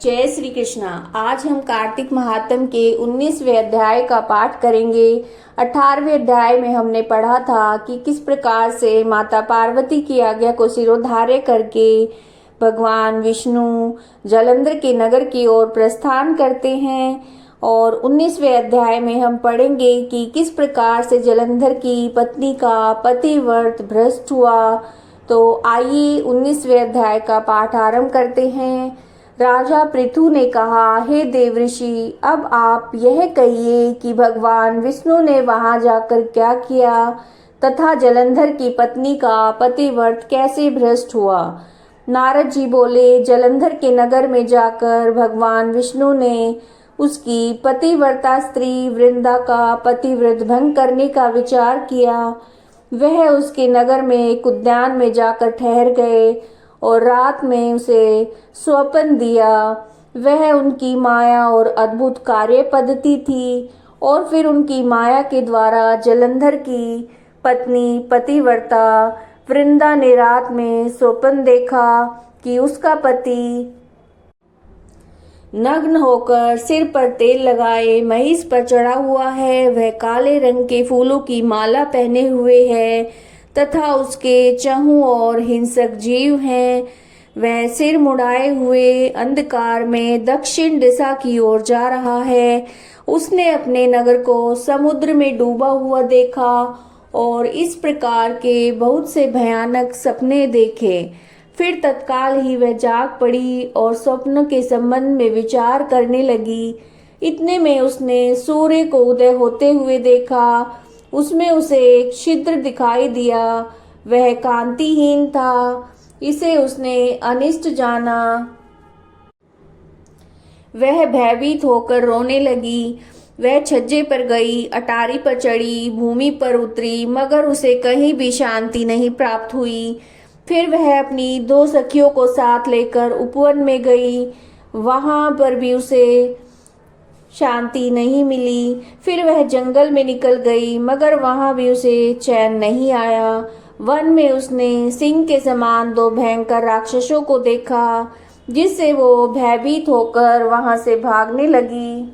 जय श्री कृष्णा। आज हम कार्तिक महात्म के 19वें अध्याय का पाठ करेंगे। 18वें अध्याय में हमने पढ़ा था कि किस प्रकार से माता पार्वती की आज्ञा को सिरोधार्य करके भगवान विष्णु जलंधर के नगर की ओर प्रस्थान करते हैं। और 19वें अध्याय में हम पढ़ेंगे कि किस प्रकार से जलंधर की पत्नी का पतिव्रत भ्रष्ट हुआ। तो आइए 19वें अध्याय का पाठ आरंभ करते हैं। राजा पृथु ने कहा, हे देवऋषि, अब आप यह कहिए कि भगवान विष्णु ने वहां जाकर क्या किया तथा जलंधर की पत्नी का पतिव्रत कैसे भ्रष्ट हुआ। नारद जी बोले, जलंधर के नगर में जाकर भगवान विष्णु ने उसकी पतिव्रता स्त्री वृंदा का पतिव्रत भंग करने का विचार किया। वह उसके नगर में एक उद्यान में जाकर ठहर गए और रात में उसे स्वप्न दिया। वह उनकी माया और अद्भुत कार्य पद्धति थी। और फिर उनकी माया के द्वारा जलंधर की पत्नी पतिव्रता वृंदा ने रात में स्वप्न देखा कि उसका पति नग्न होकर सिर पर तेल लगाए महिष पर चढ़ा हुआ है। वह काले रंग के फूलों की माला पहने हुए है तथा उसके चहुं और हिंसक जीव हैं। वह सिर मुड़ाए हुए अंधकार में दक्षिण दिशा की ओर जा रहा है। उसने अपने नगर को समुद्र में डूबा हुआ देखा और इस प्रकार के बहुत से भयानक सपने देखे। फिर तत्काल ही वह जाग पड़ी और स्वप्न के संबंध में विचार करने लगी। इतने में उसने सूर्य को उदय होते हुए देखा। उसमें उसे एक छिद्र दिखाई दिया। वह कांतिहीन था। इसे उसने अनिष्ट जाना। वह भयभीत होकर रोने लगी। वह छज्जे पर गई, अटारी पर चढ़ी, भूमि पर उतरी, मगर उसे कहीं भी शांति नहीं प्राप्त हुई। फिर वह अपनी 2 सखियों को साथ लेकर उपवन में गई। वहां पर भी उसे शांति नहीं मिली। फिर वह जंगल में निकल गई, मगर वहां भी उसे चैन नहीं आया। वन में उसने सिंह के समान 2 भयंकर राक्षसों को देखा, जिससे वो भयभीत होकर वहां से भागने लगी।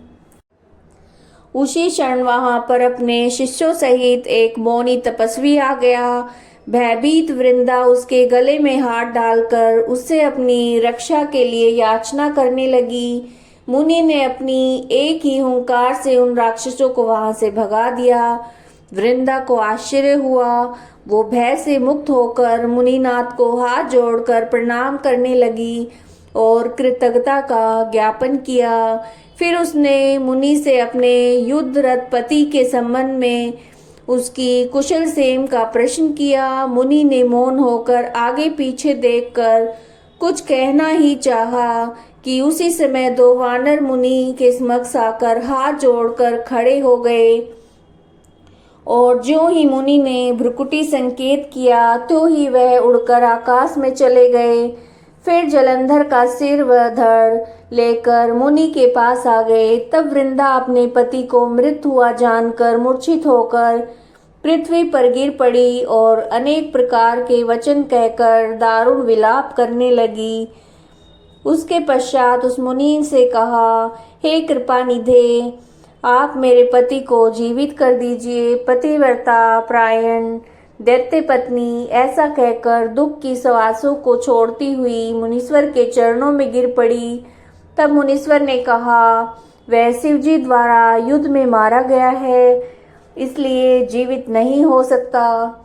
उसी क्षण वहां पर अपने शिष्यों सहित एक मौनी तपस्वी आ गया। भयभीत वृंदा उसके गले में हाथ डालकर उससे अपनी रक्षा के लिए याचना करने लगी। मुनि ने अपनी एक ही हुंकार से उन राक्षसों को वहां से भगा दिया। वृंदा को आश्चर्य हुआ। वो भय से मुक्त होकर मुनिनाथ को हाथ जोड़कर प्रणाम करने लगी और कृतज्ञता का ज्ञापन किया। फिर उसने मुनि से अपने युद्धरत पति के संबंध में उसकी कुशल क्षेम का प्रश्न किया। मुनि ने मौन होकर आगे पीछे देखकर कुछ कहना ही चाहा कि उसी समय 2 वानर मुनि के समक्ष आकर हाथ जोड़कर खड़े हो गए। और ज्यों ही मुनि ने भ्रुकुटी संकेत किया, तो ही वह उड़कर आकाश में चले गए। फिर जलंधर का सिर व धड़ लेकर मुनि के पास आ गए। तब वृंदा अपने पति को मृत हुआ जानकर मूर्छित होकर पृथ्वी पर गिर पड़ी और अनेक प्रकार के वचन कहकर दारुण विलाप करने लगी। उसके पश्चात उस मुनि से कहा, हे कृपा निधे, आप मेरे पति को जीवित कर दीजिए। पतिव्रता प्रायण दैत्य पत्नी ऐसा कहकर दुख की सवासों को छोड़ती हुई मुनीश्वर के चरणों में गिर पड़ी। तब मुनीश्वर ने कहा, वह शिवजी द्वारा युद्ध में मारा गया है, इसलिए जीवित नहीं हो सकता,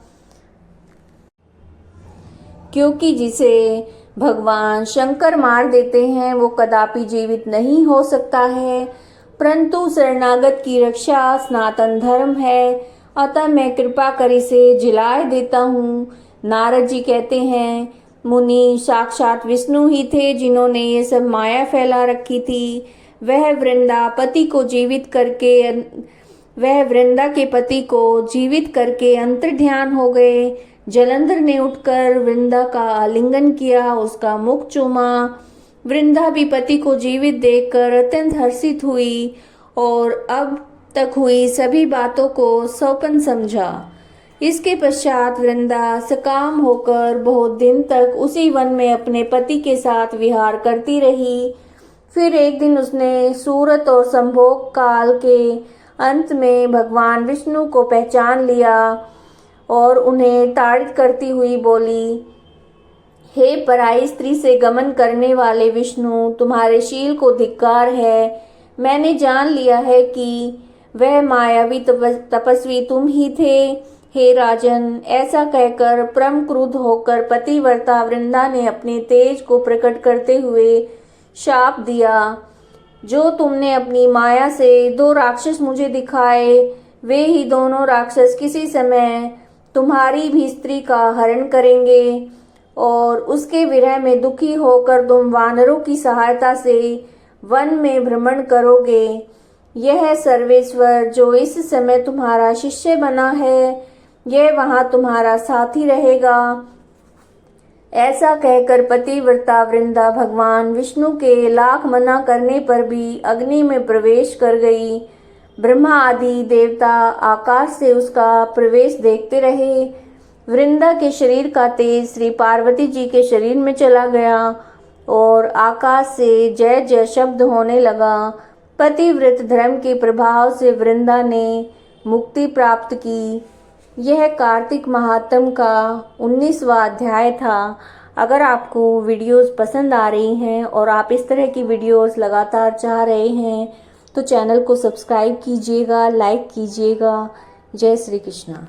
क्योंकि जिसे भगवान शंकर मार देते हैं वो कदापि जीवित नहीं हो सकता है। परंतु शरणागत की रक्षा सनातन धर्म है, अतः मैं कृपा कर इसे जिलाए देता हूँ। नारद जी कहते हैं, मुनि साक्षात विष्णु ही थे जिन्होंने ये सब माया फैला रखी थी। वह वृंदा के पति को जीवित करके अंतर्ध्यान हो गए। जलंधर ने उठकर वृंदा का आलिंगन किया, उसका मुख चूमा। वृंदा भी पति को जीवित देखकर अत्यंत हर्षित हुई और अब तक हुई सभी बातों को स्वप्न समझा। इसके पश्चात वृंदा सकाम होकर बहुत दिन तक उसी वन में अपने पति के साथ विहार करती रही। फिर एक दिन उसने सूरत और संभोग काल के अंत में भगवान विष्णु को पहचान लिया और उन्हें ताड़ित करती हुई बोली, हे पराई स्त्री से गमन करने वाले विष्णु, तुम्हारे शील को धिक्कार है। मैंने जान लिया है कि वह मायावी तपस्वी तुम ही थे। हे राजन, ऐसा कहकर परम क्रुद्ध होकर पतिव्रता वृंदा ने अपने तेज को प्रकट करते हुए शाप दिया, जो तुमने अपनी माया से 2 राक्षस मुझे दिखाए, वे ही दोनों राक्षस किसी समय तुम्हारी भी स्त्री का हरण करेंगे और उसके विरह में दुखी होकर तुम वानरों की सहायता से वन में भ्रमण करोगे। यह सर्वेश्वर जो इस समय तुम्हारा शिष्य बना है, यह वहां तुम्हारा साथी रहेगा। ऐसा कहकर पतिव्रता वृंदा भगवान विष्णु के लाख मना करने पर भी अग्नि में प्रवेश कर गई। ब्रह्मा आदि देवता आकाश से उसका प्रवेश देखते रहे। वृंदा के शरीर का तेज श्री पार्वती जी के शरीर में चला गया और आकाश से जय जय शब्द होने लगा। पतिव्रत धर्म के प्रभाव से वृंदा ने मुक्ति प्राप्त की। यह कार्तिक महात्म का 19वां अध्याय था। अगर आपको वीडियोस पसंद आ रही हैं और आप इस तरह की वीडियोस लगातार चाह रहे हैं तो चैनल को सब्सक्राइब कीजिएगा, लाइक कीजिएगा। जय श्री कृष्णा।